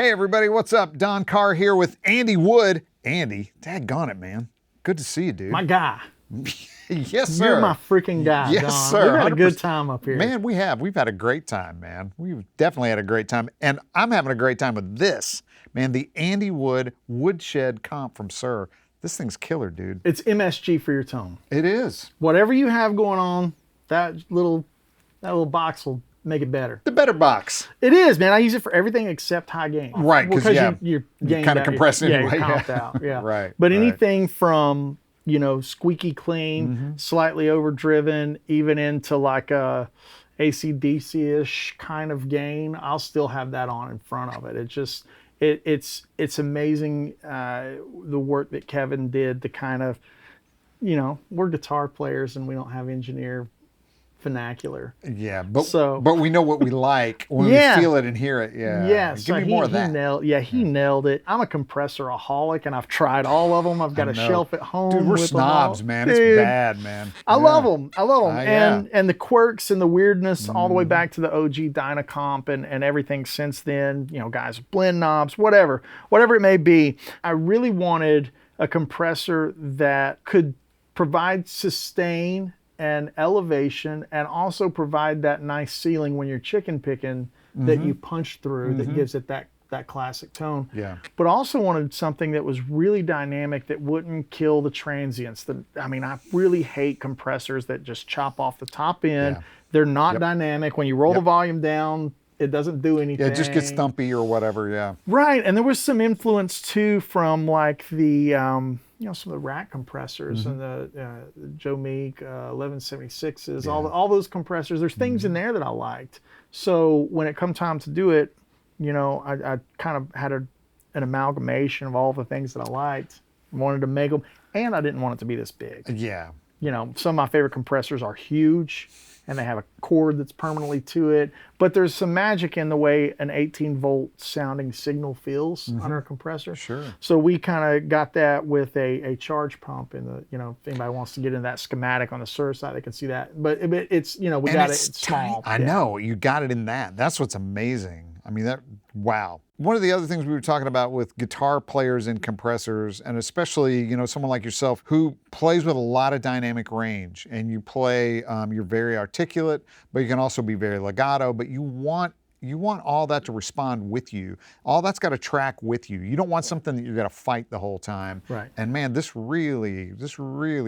Hey everybody, what's up? Don Carr here with Andy Wood. Andy, daggone it, man. Good to see you, dude. My guy. Yes, sir. You're my freaking guy, yes, Don. sir. We've had a 100%. good time up here. Man, we have. We've had a great time, man. We've definitely had a great time. And I'm having a great time with this. Man, the Andy Wood Woodshed Comp from Suhr. This thing's killer, dude. It's MSG for your tone. It is. Whatever you have going on, that little box will make it better. The better box. It is, man. I use it for everything except high gain. Right, because you're kind of compressing anyway. anyway. You're comped out. Yeah. Right. But anything from, squeaky clean, slightly overdriven, even into like a AC/DC-ish kind of gain, I'll still have that on in front of it. It just, it's amazing the work that Kevin did to kind of, we're guitar players and we don't have engineer vernacular. Yeah, but but we know what we like when we feel it and hear it. Yeah. Yeah. Give me more of that. He nailed it. I'm a compressor-aholic and I've tried all of them. I've got a shelf at home. Dude, we're with snobs, them all. man. Dude, it's bad, man. I love them. I love them. Yeah. And the quirks and the weirdness all the way back to the OG Dynacomp and everything since then, guys, blend knobs, whatever it may be. I really wanted a compressor that could provide sustain and elevation and also provide that nice ceiling when you're chicken picking that you punch through that gives it that classic tone. Yeah. But also wanted something that was really dynamic that wouldn't kill the transients. I really hate compressors that just chop off the top end. Yeah. They're not dynamic. When you roll the volume down, it doesn't do anything. Yeah, it just gets thumpy or whatever, yeah. Right, and there was some influence too from like the, some of the rack compressors and the Joe Meek 1176s, all those compressors. There's things in there that I liked. So when it come time to do it, I kind of had an amalgamation of all the things that I liked, wanted to make them, and I didn't want it to be this big. Yeah. Some of my favorite compressors are huge and they have a cord that's permanently to it, but there's some magic in the way an 18-volt sounding signal feels under a compressor. Sure. So we kind of got that with a charge pump in the, if anybody wants to get into that schematic on the Suhr side, they can see that. But it's, we got it small. I know, you got it in that. That's what's amazing. I mean, wow. One of the other things we were talking about with guitar players and compressors, and especially, someone like yourself who plays with a lot of dynamic range, and you play, you're very articulate, but you can also be very legato, but you want all that to respond with you. All that's got to track with you. You don't want something that you're going to fight the whole time. Right. And man, this really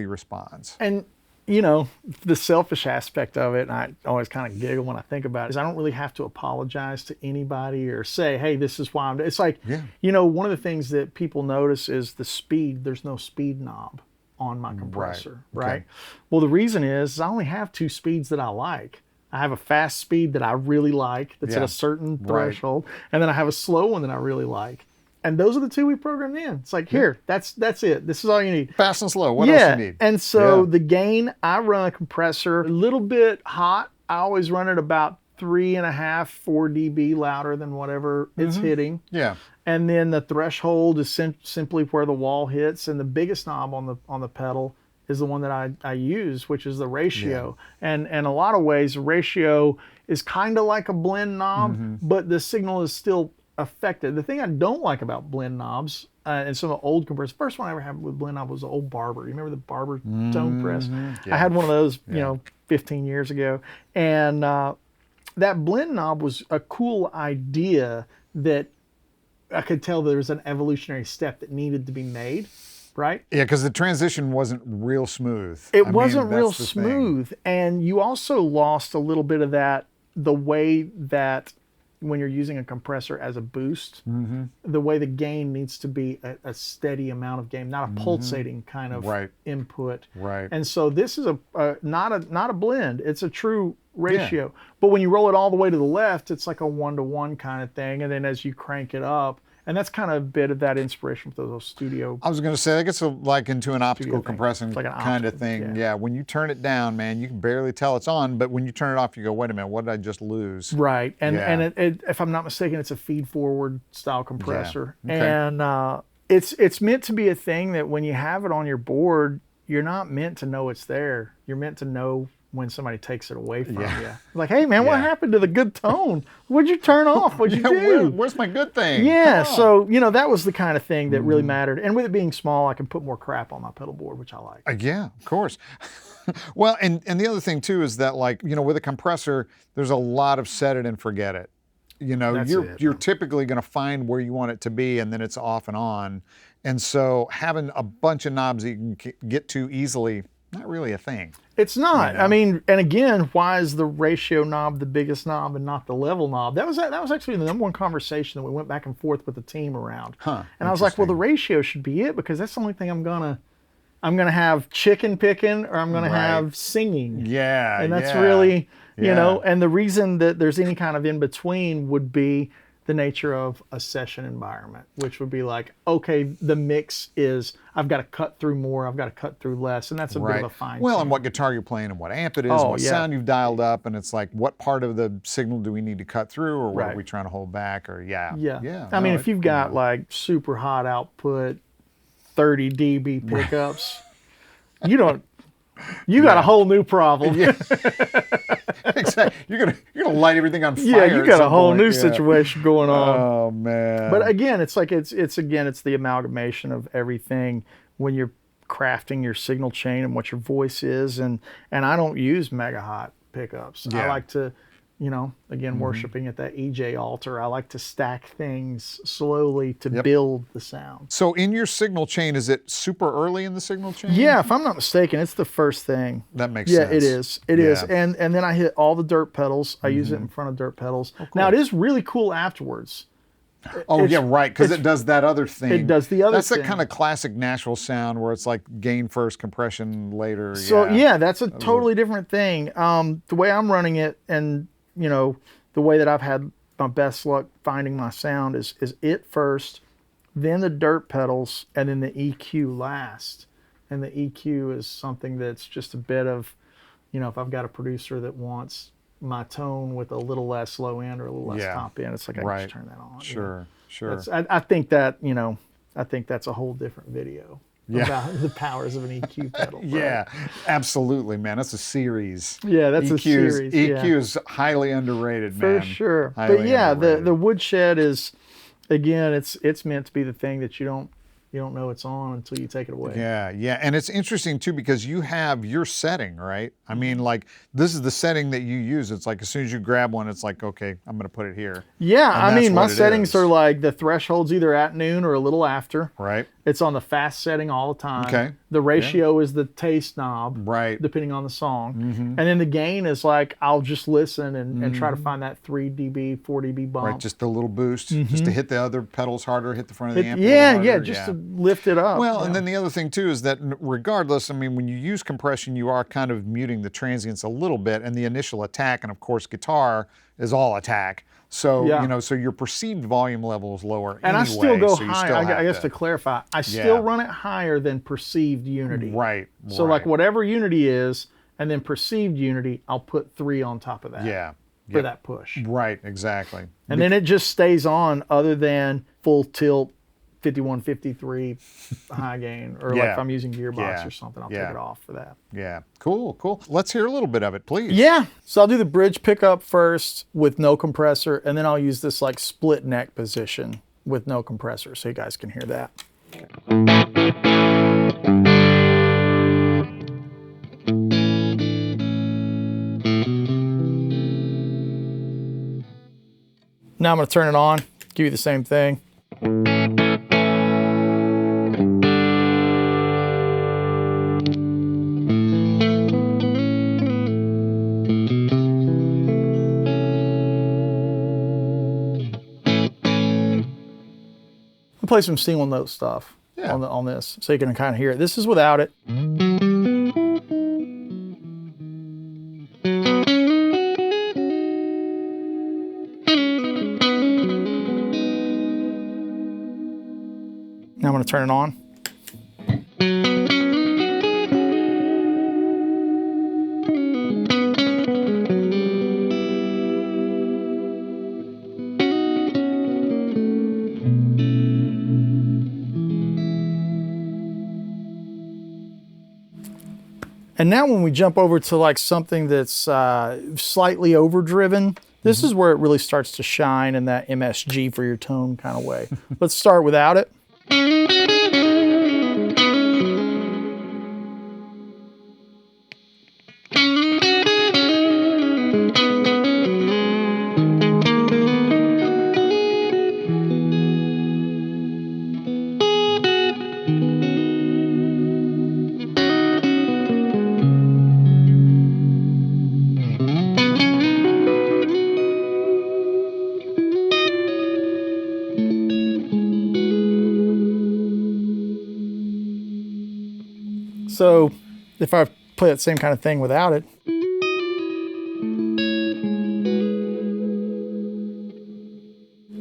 responds. And the selfish aspect of it, and I always kind of giggle when I think about it, is I don't really have to apologize to anybody or say, hey, this is why I'm doing it. It's like, one of the things that people notice is the speed. There's no speed knob on my compressor, right? Okay. Well, the reason is I only have two speeds that I like. I have a fast speed that I really like that's at a certain threshold, and then I have a slow one that I really like. And those are the two we programmed in. It's like, here, that's it. This is all you need. Fast and slow. What else you need? And so the gain, I run a compressor a little bit hot. I always run it about 3.5, 4 dB louder than whatever it's hitting. Yeah. And then the threshold is simply where the wall hits. And the biggest knob on the pedal is the one that I use, which is the ratio. Yeah. And in a lot of ways, the ratio is kind of like a blend knob, but the signal is still affected. The thing I don't like about blend knobs and some of the old compressors, first one I ever had with blend knob was the old Barber. You remember the Barber tone press? Yeah. I had one of those, 15 years ago. And that blend knob was a cool idea that I could tell there was an evolutionary step that needed to be made, right? Yeah, because the transition wasn't real smooth. It wasn't real smooth. And you also lost a little bit of that, the way that when you're using a compressor as a boost, the way the gain needs to be a steady amount of gain, not a pulsating kind of input. Right. And so this is not a blend. It's a true ratio. Yeah. But when you roll it all the way to the left, it's like a 1-to-1 kind of thing. And then as you crank it up, and that's kind of a bit of that inspiration for those studio. I was going to say, I guess like into an optical compressing like kind of thing. Yeah. When you turn it down, man, you can barely tell it's on, but when you turn it off, you go, wait a minute, what did I just lose? Right. And it, if I'm not mistaken, it's a feed forward style compressor. Yeah. Okay. And it's meant to be a thing that when you have it on your board, you're not meant to know it's there. You're meant to know when somebody takes it away from Yeah. you. Like, hey man, what Yeah. happened to the good tone? What'd you turn off? What'd you do? Where's my good thing? Yeah, Come on. so that was the kind of thing that really mattered. And with it being small, I can put more crap on my pedal board, which I like. Yeah, of course. Well, and the other thing too is that, like, with a compressor, there's a lot of set it and forget it. That's it. You're typically going to find where you want it to be, and then it's off and on. And so having a bunch of knobs that you can get to easily, not really a thing. It's not. I mean, and again, why is the ratio knob the biggest knob and not the level knob? That was actually the number one conversation that we went back and forth with the team around. And I was like, well, the ratio should be it, because that's the only thing I'm gonna have chicken picking, or I'm gonna have singing. Yeah, And that's yeah. really, Yeah. and the reason that there's any kind of in between would be the nature of a session environment, which would be like, okay, the mix is, I've got to cut through more, I've got to cut through less, and that's a bit of a fine Well, tune. and what guitar you're playing and what amp it is, Oh, what yeah. sound you've dialed up, and it's like, what part of the signal do we need to cut through, or what Right. are we trying to hold back, or yeah. I mean, if you've got like super hot output, 30 dB pickups, you got a whole new problem. Yeah. Exactly. You're gonna light everything on fire. Yeah, you at got a some whole point. new Yeah. situation going on. Oh man. But again, it's like it's the amalgamation of everything when you're crafting your signal chain and what your voice is, and I don't use mega hot pickups. I Yeah. like to, again, worshiping at that EJ altar, I like to stack things slowly to build the sound. So in your signal chain, is it super early in the signal chain? Yeah, if I'm not mistaken, it's the first thing. That makes Yeah, sense. it is. It is. Yeah. And then I hit all the dirt pedals. I use it in front of dirt pedals. Now, it is really cool afterwards. Oh yeah, right, because it does that other thing. It does the other That's thing. that kind of classic Nashville sound where it's like gain first, compression later. So yeah, that's a totally different thing. The way I'm running it, and the way that I've had my best luck finding my sound is it first, then the dirt pedals, and then the EQ last. And the EQ is something that's just a bit of, if I've got a producer that wants my tone with a little less low end or a little less top end, it's like I can just turn that on. Sure. I think that, I think that's a whole different video. Yeah. About the powers of an EQ pedal. right? Yeah, absolutely, man. That's a series. Yeah, that's a series. EQ is highly underrated, For man. sure. Highly But yeah, underrated. the Woodshed is, again, it's meant to be the thing that you don't know it's on until you take it away. Yeah, and it's interesting too because you have your setting, right? I mean, like this is the setting that you use. It's like as soon as you grab one, it's like, okay, I'm gonna put it here. Yeah, And I that's mean, my what it settings is. are like the threshold's either at noon or a little after. Right. It's on the fast setting all the time. Okay. The ratio is the taste knob, Right. depending on the song. And then the gain is like, I'll just listen and try to find that 3 dB, 4 dB bump. Right, just a little boost, just to hit the other pedals harder, hit the front of the amp. a Yeah, little yeah, harder. just to lift it up. Well, yeah. and then the other thing too is that regardless, I mean, when you use compression, you are kind of muting the transients a little bit, and the initial attack, and of course, guitar is all attack. So Yeah. so your perceived volume level is lower. And anyway, I still go so you high. still I have guess to clarify, I still run it higher than perceived unity. Right. So like whatever unity is, and then perceived unity, I'll put 3 on top of that. Yeah. For that push. Right. Exactly. And then it just stays on other than full tilt, 5153 high gain, or like Yeah. if I'm using gearbox Yeah. or something, I'll Yeah. take it off for that. Yeah. Cool. Let's hear a little bit of it, please. Yeah. So I'll do the bridge pickup first with no compressor, and then I'll use this like split neck position with no compressor so you guys can hear that. Now I'm going to turn it on, give you the same thing. I'll play some single note stuff on this so you can kind of hear it. This is without it. Now I'm going to turn it on. And now when we jump over to like something that's slightly overdriven, this is where it really starts to shine in that MSG for your tone kind of way. Let's start without it. So if I play that same kind of thing without it.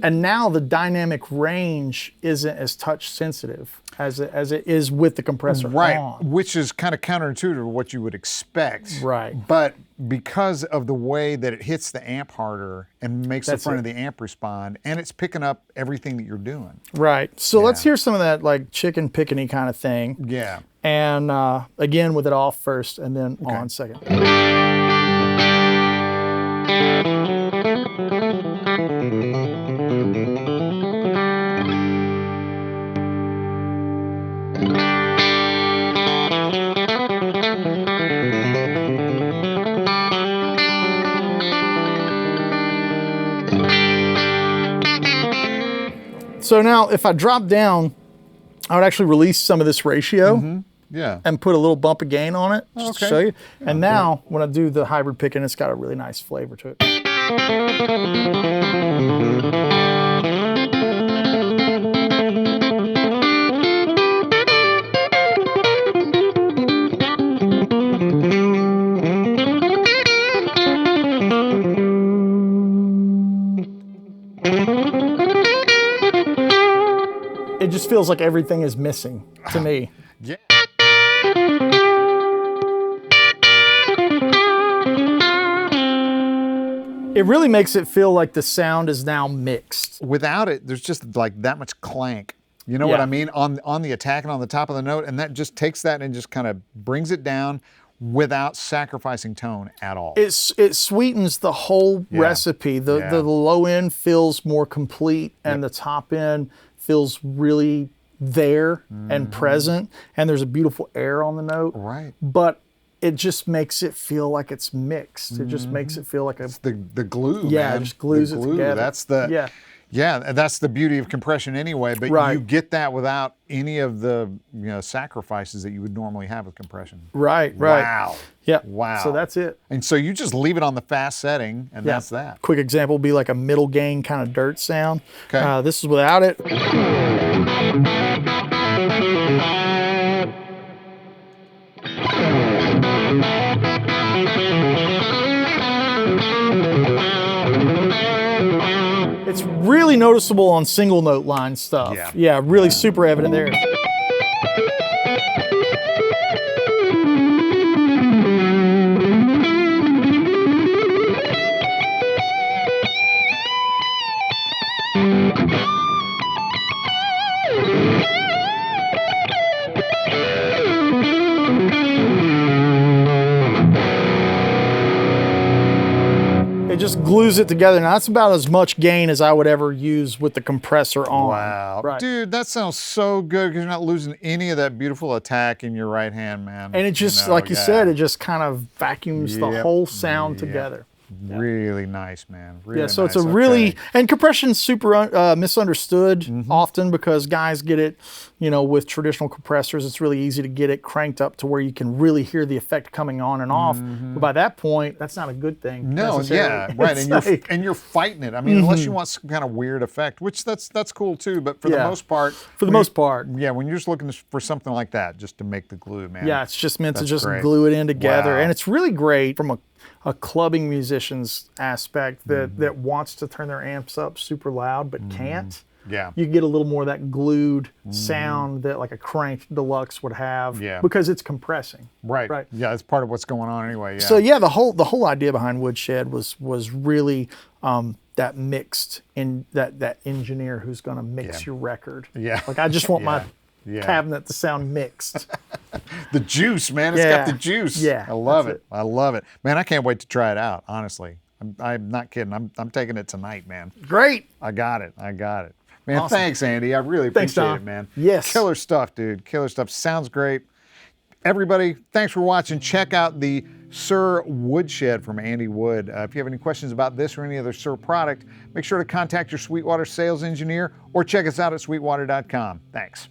And now the dynamic range isn't as touch sensitive as it is with the compressor on. Which is kind of counterintuitive to what you would expect. Right. But because of the way that it hits the amp harder and makes the front of the amp respond, and it's picking up everything that you're doing. Right. So let's hear some of that like chicken pickany kind of thing. Yeah. And again with it off first and then on second. So now if I drop down, I would actually release some of this ratio and put a little bump of gain on it just to show you. Yeah, and now when I do the hybrid picking, it's got a really nice flavor to it. It just feels like everything is missing to me. Yeah. It really makes it feel like the sound is now mixed. Without it, there's just like that much clank. You know what I mean? On the attack and on the top of the note, and that just takes that and just kind of brings it down without sacrificing tone at all. It sweetens the whole recipe. The low end feels more complete and the top end feels really there and present, and there's a beautiful air on the note. Right. But it just makes it feel like it's mixed. It just makes it feel like it's the glue. Yeah, man. it just glues the it glue. together. That's the that's the beauty of compression anyway. But you get that without any of the sacrifices that you would normally have with compression. Right. Wow. Yeah. Wow. So that's it. And so you just leave it on the fast setting, and that's that. Quick example would be like a middle gain kind of dirt sound. Okay. This is without it. It's really noticeable on single note line stuff. Yeah, really super evident there. It just glues it together. Now that's about as much gain as I would ever use with the compressor on. Wow. Right. Dude, that sounds so good because you're not losing any of that beautiful attack in your right hand, man. And it just, like you said, it just kind of vacuums the whole sound together. Really nice, man. Really so nice. it's a really, and compression's super misunderstood often because guys get it, with traditional compressors, it's really easy to get it cranked up to where you can really hear the effect coming on and off. But by that point, that's not a good thing. No, right. And you're fighting it. I mean, unless you want some kind of weird effect, which that's cool too. But for the most part, when you're just looking for something like that, just to make the glue, man. Yeah, it's just meant to just glue it in together, and it's really great from a clubbing musician's aspect that wants to turn their amps up super loud but can't. Yeah. You get a little more of that glued sound that like a cranked deluxe would have because it's compressing. Right. Yeah, it's part of what's going on anyway. Yeah. So the whole idea behind Woodshed was really that mixed in that engineer who's going to mix your record. Yeah. Like I just want cabinet to sound mixed. The juice, man. It's got the juice. Yeah. I love it. I love it. Man, I can't wait to try it out, honestly. I'm not kidding. I'm taking it tonight, man. Great. I got it. Man, Awesome. thanks, Andy. I really appreciate it, man. Yes. Killer stuff, dude. Killer stuff. Sounds great. Everybody, thanks for watching. Check out the Suhr Woodshed from Andy Wood. If you have any questions about this or any other Suhr product, make sure to contact your Sweetwater sales engineer or check us out at sweetwater.com. Thanks.